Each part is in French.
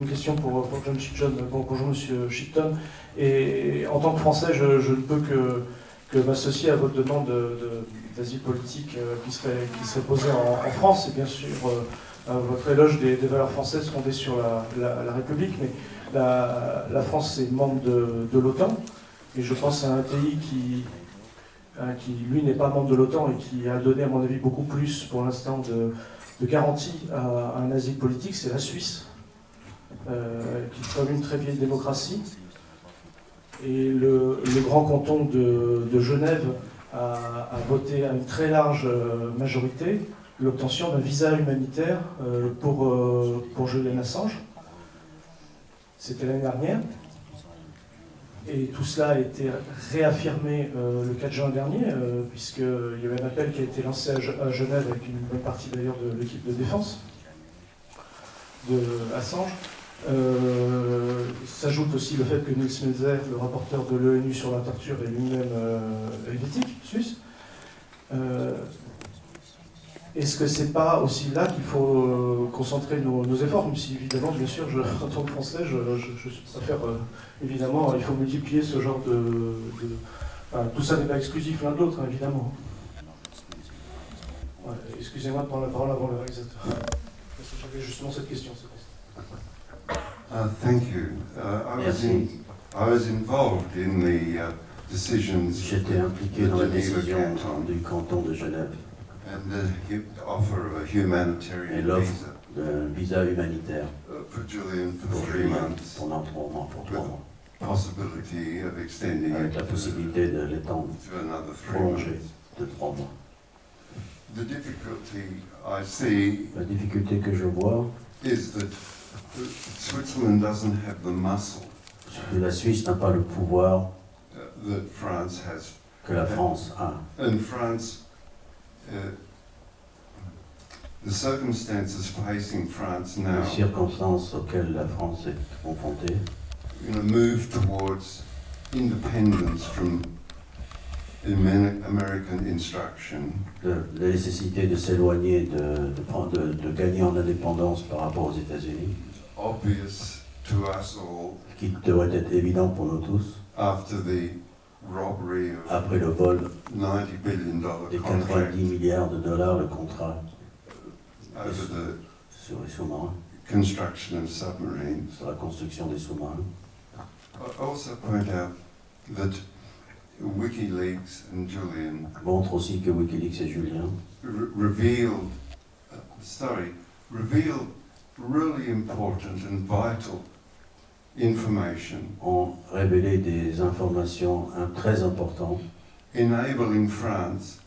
Une question pour John Shipton. Bonjour Monsieur Shipton. Et en tant que Français, je ne peux que m'associer à votre demande d'asile politique qui serait posée en France, et bien sûr à votre éloge des valeurs françaises fondées sur la République. Mais la France est membre de l'OTAN, et je pense à un pays qui lui n'est pas membre de l'OTAN et qui a donné à mon avis beaucoup plus pour l'instant de garanties à un asile politique, c'est la Suisse. Qui est comme une très vieille démocratie. Et le grand canton de Genève a voté à une très large majorité l'obtention d'un visa humanitaire pour Julian Assange. C'était l'année dernière. Et tout cela a été réaffirmé le 4 juin dernier, puisqu'il y avait un appel qui a été lancé à Genève avec une bonne partie d'ailleurs de l'équipe de défense de Assange. S'ajoute aussi le fait que Nils Melzer, le rapporteur de l'ONU sur la torture, est lui-même helvétique, suisse. Est-ce que c'est pas aussi là qu'il faut concentrer nos efforts, même si évidemment, bien sûr, en tant que Français, je préfère évidemment, il faut multiplier ce genre enfin, tout ça n'est pas exclusif l'un de l'autre, hein, évidemment. Ouais, excusez-moi de prendre la parole avant le réalisateur. J'avais justement cette question, c'est pour ça. Thank you. I was involved in the decisions. J'étais impliqué dans la décision du canton de Genève and the offer of a humanitarian et l'offre d'un visa humanitaire for Julian for pour 3 Julian months. pendant 3 mois, Possibility of extending avec it la possibilité de l'étendre, to another 3 prolonger months. de 3 mois. The difficulty I see La difficulté que je vois, is that Switzerland doesn't have the muscle c'est que la Suisse n'a pas le pouvoir that France has. que la France a. And France, the circumstances facing France now, Les circonstances auxquelles la France est confrontée, move towards independence from American instruction. la nécessité de s'éloigner, de gagner en indépendance par rapport aux États-Unis, Obvious to us all qui devrait être évident pour nous tous, after the robbery of après le vol $90 billion des contract 90 milliards de dollars, le contrat over the sur les sous-marins, construction of submarines. sur la construction des sous-marins. I also point out that WikiLeaks and Julian Montre aussi que Wikileaks et Julien revealed really important and vital information, ont révélé des informations très importantes enabling France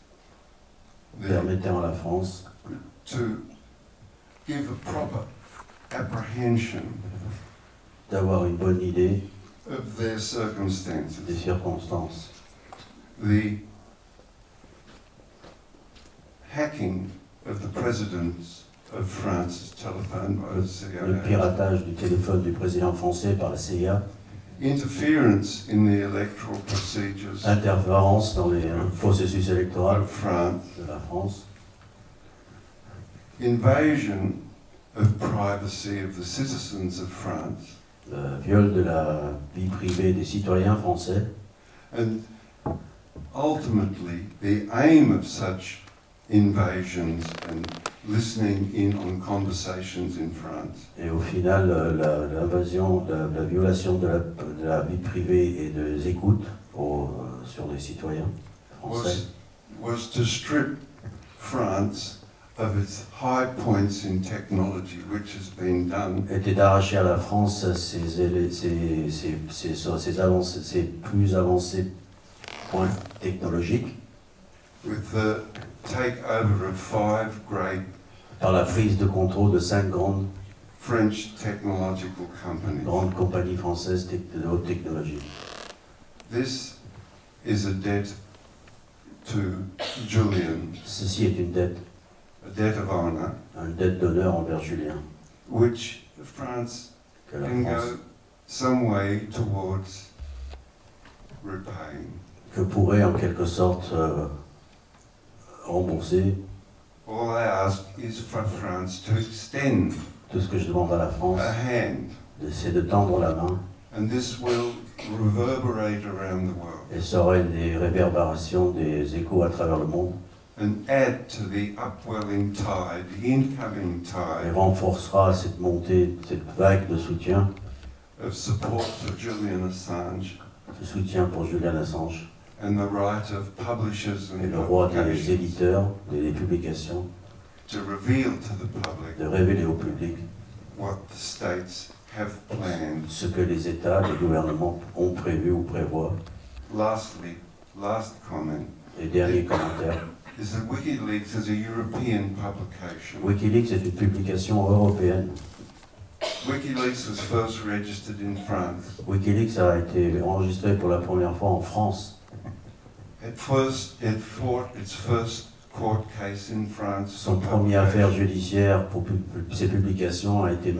permettant à la France to give a proper apprehension d'avoir une bonne idée of their circumstances. des circonstances. The hacking of the presidents of France's telephone by the Le CIA, piratage du téléphone du président français par la CIA, interference in the electoral procedures interférence dans les processus électoraux of France, de la France, invasion of privacy of the citizens of France, le viol de la vie privée des citoyens français, and ultimately the aim of such invasions and listening in on conversations in France et au final l'invasion, la violation de la vie privée et des écoutes sur les citoyens français was to strip France of its high points in technology, which has been done était d'arracher à la France ses plus avancés points technologiques with the takeover of 5 great par la prise de contrôle de 5 grandes French technological companies. compagnies françaises de haute technologie. This is a debt to Julian, Ceci est une dette honor, d'honneur envers Julien, which France que la can France, go some way towards repaying. que pourrait en quelque sorte rembourser. All I ask is for France to extend Tout ce que je demande à la France, a hand, c'est de tendre la main, and this will reverberate around the world et ça aura des réverbérations, des échos à travers le monde, and add to the upwelling tide, the incoming et tide renforcera cette montée, cette vague de soutien support for Julian Assange de soutien pour Julian Assange and the right of publishers et and le droit des publications éditeurs, des publications, to reveal to the public de révéler au public what the states have planned. ce que les États, les gouvernements ont prévu ou prévoient. Lastly, last comment Et dernier commentaire, is that WikiLeaks is a European publication. Wikileaks est une publication européenne. WikiLeaks was first registered in France. Wikileaks a été enregistré pour la première fois en France. At first, it fought its first court case in France. Son première affaire judiciaire pour ses publications a été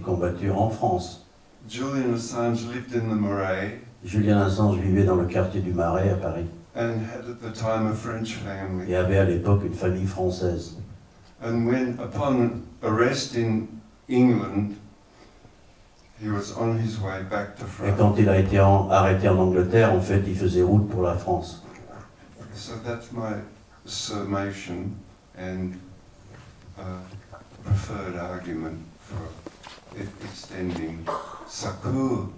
combattue en France. Julian Assange lived in the Marais Julian Assange vivait dans le quartier du Marais à Paris and had at the time a French family. et avait à l'époque une famille française. And when, upon arrest in England, he was on his way back to Et quand France. il a été arrêté en Angleterre, en fait, il faisait route pour la France. So that's my summation and preferred argument for extending succour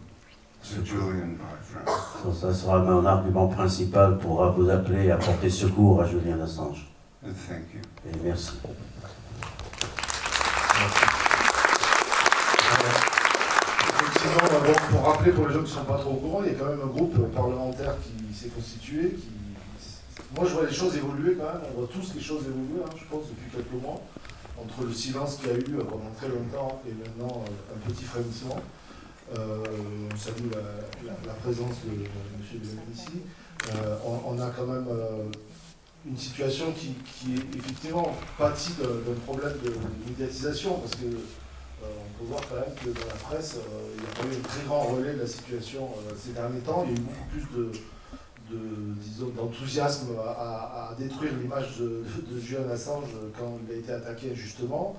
to Julian by France. Ça sera mon argument principal pour vous appeler à porter secours à Julian Assange. And thank you. Et merci. Effectivement, pour rappeler pour les gens qui ne sont pas trop au courant, il y a quand même un groupe parlementaire qui s'est constitué. Moi, je vois les choses évoluer quand même. On voit tous les choses évoluer, hein, je pense, depuis quelques mois. Entre le silence qu'il y a eu pendant très longtemps et maintenant un petit frémissement. On salue la présence de M. Bellamy ici. On a quand même une situation qui est effectivement pâtit d'un problème de médiatisation, parce que on peut voir quand même que dans la presse, il y a pas eu un très grand relais de la situation ces derniers temps. Il y a eu beaucoup plus d'enthousiasme à détruire l'image de Julian Assange quand il a été attaqué injustement,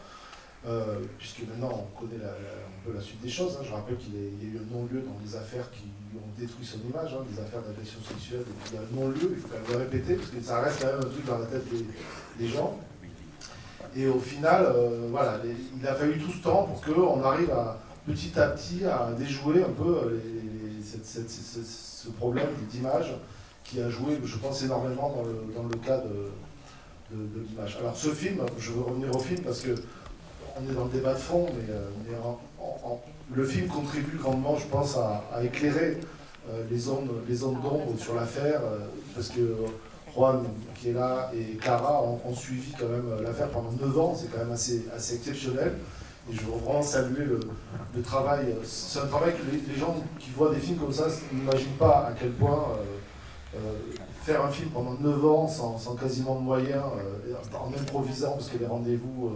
puisque maintenant on connaît un peu la suite des choses. Hein. Je rappelle qu'il y a eu un non-lieu dans des affaires qui ont détruit son image, hein, des affaires d'agression sexuelle, et puis il y a un non-lieu, il faut quand même le répéter, parce que ça reste quand même un truc dans la tête des gens. Et au final, voilà, il a fallu tout ce temps pour qu'on arrive petit à petit à déjouer un peu ce problème d'image qui a joué, je pense, énormément dans le cas de l'image. Alors ce film, je veux revenir au film parce que on est dans le débat de fond, mais le film contribue grandement, je pense, à éclairer les zones d'ombre sur l'affaire, parce que Juan, qui est là, et Clara ont suivi quand même l'affaire pendant 9 ans, c'est quand même assez exceptionnel. Et je veux vraiment saluer le travail. C'est un travail que les gens qui voient des films comme ça n'imaginent pas à quel point faire un film pendant 9 ans sans quasiment de moyens, en improvisant, parce que les rendez-vous,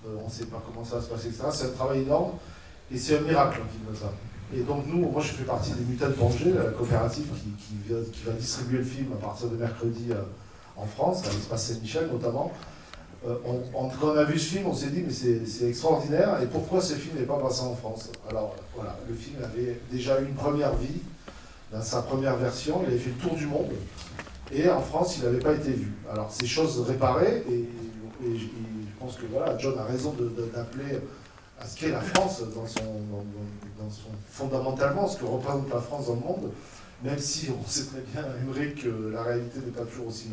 on ne sait pas comment ça va se passer, etc. C'est un travail énorme et c'est un miracle un film comme ça. Et donc nous, moi je fais partie des Mutants Danger, la coopérative qui va distribuer le film à partir de mercredi en France, à l'Espace Saint-Michel notamment. Quand on a vu ce film, on s'est dit mais c'est extraordinaire, et pourquoi ce film n'est pas passé en France? Alors voilà, le film avait déjà eu une première vie, dans sa première version, il avait fait le tour du monde, et en France il n'avait pas été vu. Alors c'est chose réparée, et je pense que voilà, John a raison d'appeler à ce qu'est la France dans son fondamentalement, ce que représente la France dans le monde, même si on sait très bien, Émeric, que la réalité n'est pas toujours aussi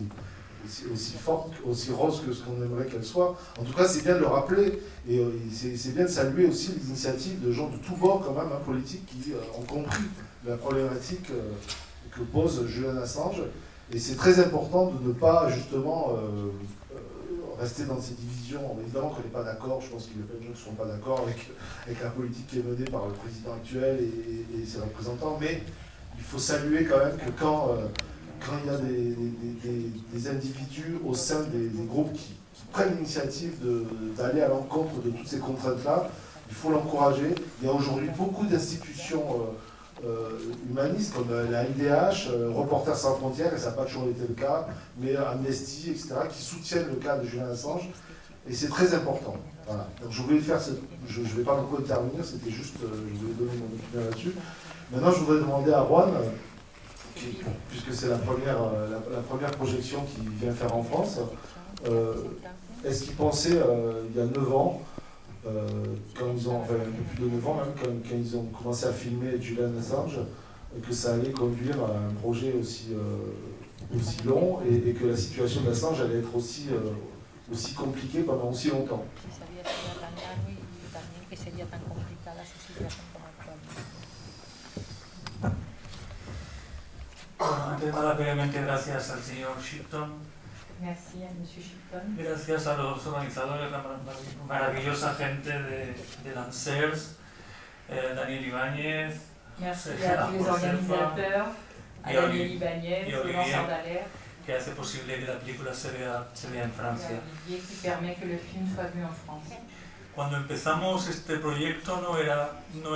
forte, aussi rose que ce qu'on aimerait qu'elle soit. En tout cas, c'est bien de le rappeler, et c'est bien de saluer aussi les initiatives de gens de tous bords, quand même, hein, politiques, qui ont compris la problématique que pose Julian Assange. Et c'est très important de ne pas, justement, rester dans ces divisions. Évidemment qu'on n'est pas d'accord, je pense qu'il y a plein de gens qui ne sont pas d'accord avec la politique qui est menée par le président actuel et ses représentants, mais il faut saluer quand même que quand il y a des individus au sein des groupes qui prennent l'initiative d'aller à l'encontre de toutes ces contraintes-là, il faut l'encourager. Il y a aujourd'hui beaucoup d'institutions humanistes comme la LDH, Reporters sans frontières, et ça n'a pas toujours été le cas, mais Amnesty, etc., qui soutiennent le cas de Julian Assange, et c'est très important. Voilà. Donc je voulais faire je ne vais pas beaucoup intervenir, c'était juste, je voulais donner mon opinion là-dessus. Maintenant, je voudrais demander à Juan, puisque c'est la première projection qu'il vient faire en France, est-ce qu'il pensait, il y a 9 ans, quand ils ont, enfin un peu plus de 9 ans même, quand ils ont commencé à filmer Julian Assange, que ça allait conduire à un projet aussi long et que la situation d'Assange allait être aussi compliquée pendant aussi longtemps. Antes de nada, previamente, gracias al señor Shipton. Merci à M. Shipton. Gracias a los organizadores, la maravillosa gente de Lancers, Daniel Ibáñez. Merci à tous les organisateurs, à Daniel Ibáñez, y au lanceur d'alerte, que hace posible que la película se vea en Francia. qui permet que le film soit vu en France. Cuando empezamos este proyecto no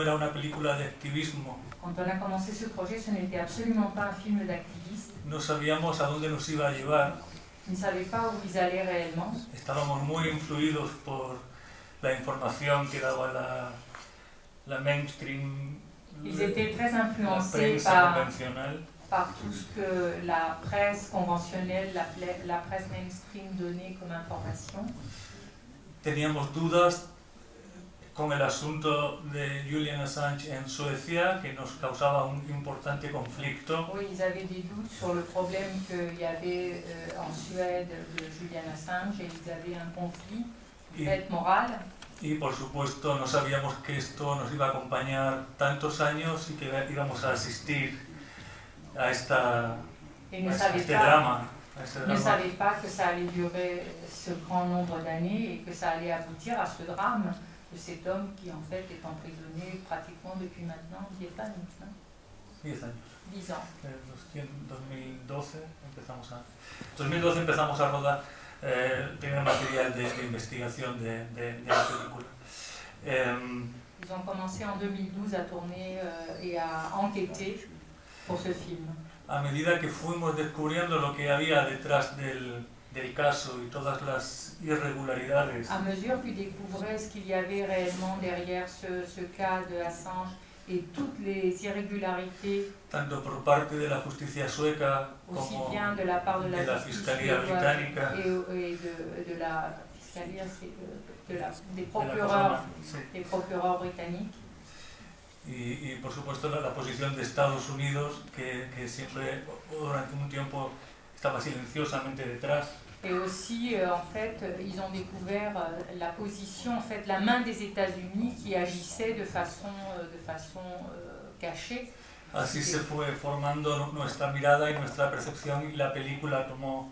era una película de activismo. Quand on a commencé ce projet, ce n'était absolument pas un film d'activiste. No sabíamos a dónde nos iba a llevar. Ils ne savaient pas où ils allaient réellement. Estábamos muy influidos por la información que daba la mainstream, Ils étaient très la influencés prensa convencional. par tout ce que la presse conventionnelle, la presse mainstream donnait comme information. Teníamos dudas con el asunto de Julian Assange en Suecia, que nos causaba un importante conflicto. Oui, ils avaient des doutes sur le problème qu'il y avait en Suède de Julian Assange et ils avaient un conflit moral. Y por supuesto no sabíamos que esto nos iba a acompañar tantos años y que íbamos a asistir a este drama. Ils ne savaient pas que ça allait durer ce grand nombre d'années et que ça allait aboutir à ce drame de cet homme qui en fait est emprisonné pratiquement depuis maintenant 10 ans. 10 años. 10 ans. En 2012 empezamos a rodar el primer material de investigación de la película. Ils ont commencé en 2012 à tourner et à enquêter pour ce film. A medida que fuimos descubriendo lo que había detrás del caso y todas las irregularidades. À mesure qu'ils découvraient ce qu'il y avait réellement derrière ce cas de Assange et toutes les irrégularités, tanto por parte de la justicia sueca aussi como bien de la part de la Fiscalía Británica et de la Fiscalía, des procureurs britanniques. Y por supuesto la posición de Estados Unidos, que siempre durante un tiempo estaba silenciosamente detrás. Et aussi, en fait, ils ont découvert la position, en fait, la main des États-Unis qui agissait de façon cachée. Así se fue formando nuestra mirada y nuestra percepción y la película tomó.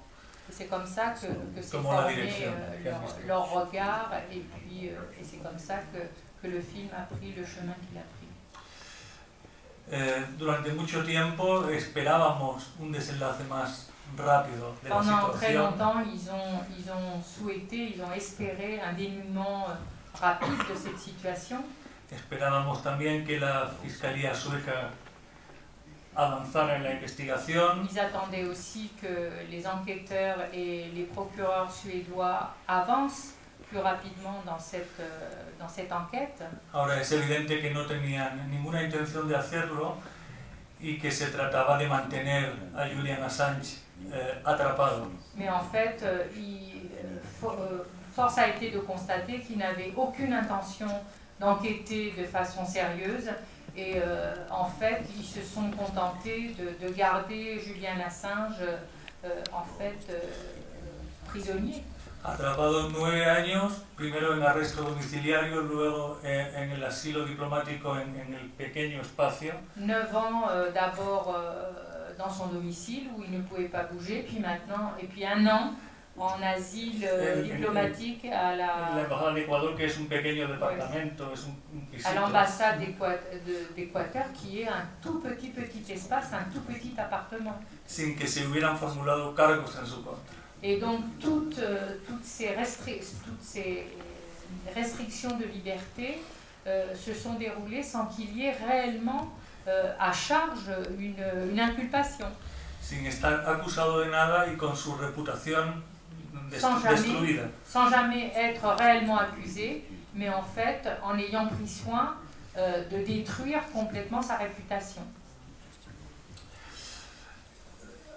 C'est comme ça que s'est formé leur regard et puis c'est comme ça que le film a pris le chemin qu'il a pris. Durante mucho tiempo esperábamos un desenlace más rápido de la Pendant situación. très longtemps, ils ont souhaité, ils ont espéré un dénouement rapide de cette situation. Esperábamos también que la Fiscalía sueca avanzara en la investigación. Ils attendaient aussi que les enquêteurs et les procureurs suédois avancent plus rapidement dans cette enquête. Ahora es evidente que no tenían ninguna intención de hacerlo y que se trataba de mantener a Julian Assange atrapado. Mais en fait, force a été de constater qu'ils n'avaient aucune intention d'enquêter de façon sérieuse et en fait, ils se sont contentés de garder Julian Assange en fait prisonnier. Atrapado 9 años, primero en arresto domiciliario, luego en el asilo diplomático en el pequeño espacio. 9 ans d'abord dans son domicile où il ne pouvait pas bouger, puis maintenant, et puis 1 an en asile diplomatique à l'embajada de Ecuador, que es un pequeño departamento, es un pisito. À l'ambassade d'Équateur, qui est un tout petit espace, un tout petit appartement. Sin que se hubieran formulado cargos en su contra. Et donc toutes ces restrictions de liberté se sont déroulées sans qu'il y ait réellement à charge une inculpation. Sin estar acusado de nada y con su reputación destruida. Sans jamais être réellement accusé, mais en fait en ayant pris soin de détruire complètement sa réputation.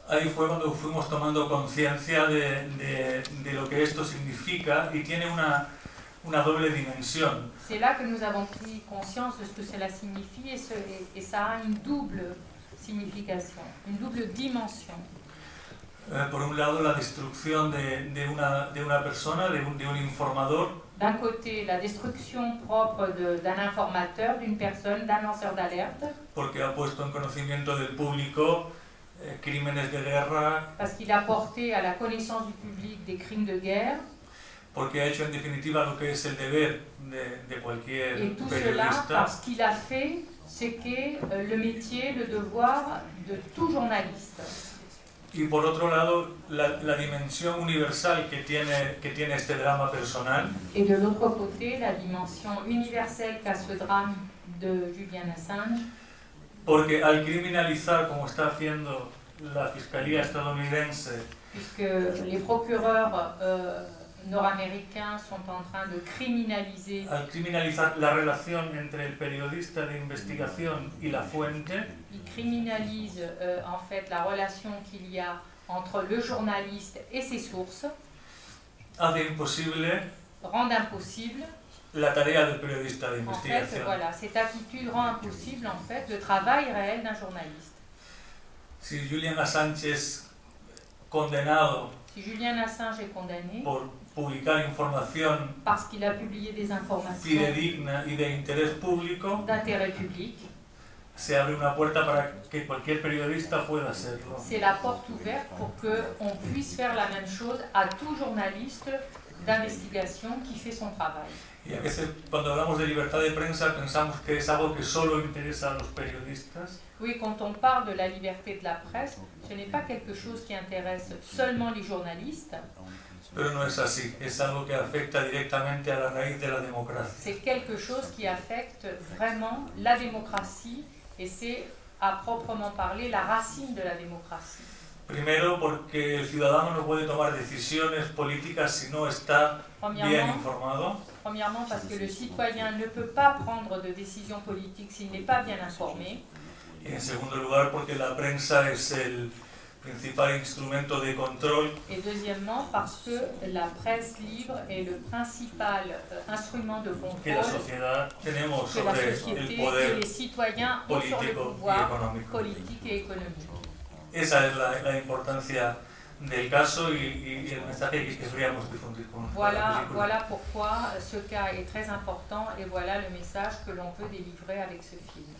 Ahí fue cuando fuimos tomando conciencia de lo que esto significa y tiene una doble dimensión. C'est là que nous avons pris conscience de ce que cela signifie et ça a une double signification, une double dimension. Por un lado, la destrucción de una persona, de un informador. D'un côté, la destruction propre d'un informateur, d'une personne, d'un lanceur d'alerte. Porque ha puesto en conocimiento del público crímenes de guerra. Parce qu'il a porté à la connaissance du public des crimes de guerre. Porque ha hecho en definitiva lo que es el deber de cualquier et tout periodista. Cela parce qu'il a fait ce qu'est le métier, le devoir de tout journaliste. Y por otro lado, la dimensión universal que tiene este drama personal. Et de l'autre côté, la dimension universelle qu'a ce drame de Julian Assange. Porque al criminalizar, como está haciendo la Fiscalía estadounidense, puisque les procureurs nord-américains sont en train de criminaliser. Al criminalizar la relación entre el periodista de investigación y la fuente. Il criminalise en fait la relation qu'il y a entre le journaliste et ses sources. Hace imposible. Rend impossible. La tarea del periodista de investigación. En fait, voilà, cette attitude rend impossible en fait le travail réel d'un journaliste. Si Julian Assange es condenado. Si Julian Assange est condamné. Por publicar información parce qu'il a publié des informations fidedigna y de interés público, d'intérêt public, se abre una puerta para que cualquier periodista pueda hacerlo. C'est la porte ouverte pour qu'on puisse faire la même chose à tout journaliste d'investigation qui fait son travail. Y a veces cuando hablamos de libertad de prensa pensamos que es algo que solo interesa a los periodistas. Oui, quand on parle de la liberté de la presse, ce n'est pas quelque chose qui intéresse seulement les journalistes. Pero no es así, es algo que afecta directamente a la raíz de la democracia. C'est quelque chose qui affecte vraiment la démocratie et c'est à proprement parler la racine de la démocratie. Primero porque el ciudadano no puede tomar decisiones políticas si no está bien informado. Premièrement parce que le citoyen ne peut pas prendre de décisions politiques s'il n'est pas bien informé. Y en segundo lugar porque la prensa es el principal instrumento de control. Et deuxièmement parce que la presse libre est le principal instrument de contrôle que la sociedad tenemos sobre el poder que les citoyens ont sur le pouvoir politique et économique. Esa es la importancia del caso y el mensaje que queríamos difundir con la película. Voilà pourquoi ce cas est très important et voilà le message que l'on veut délivrer avec ce film.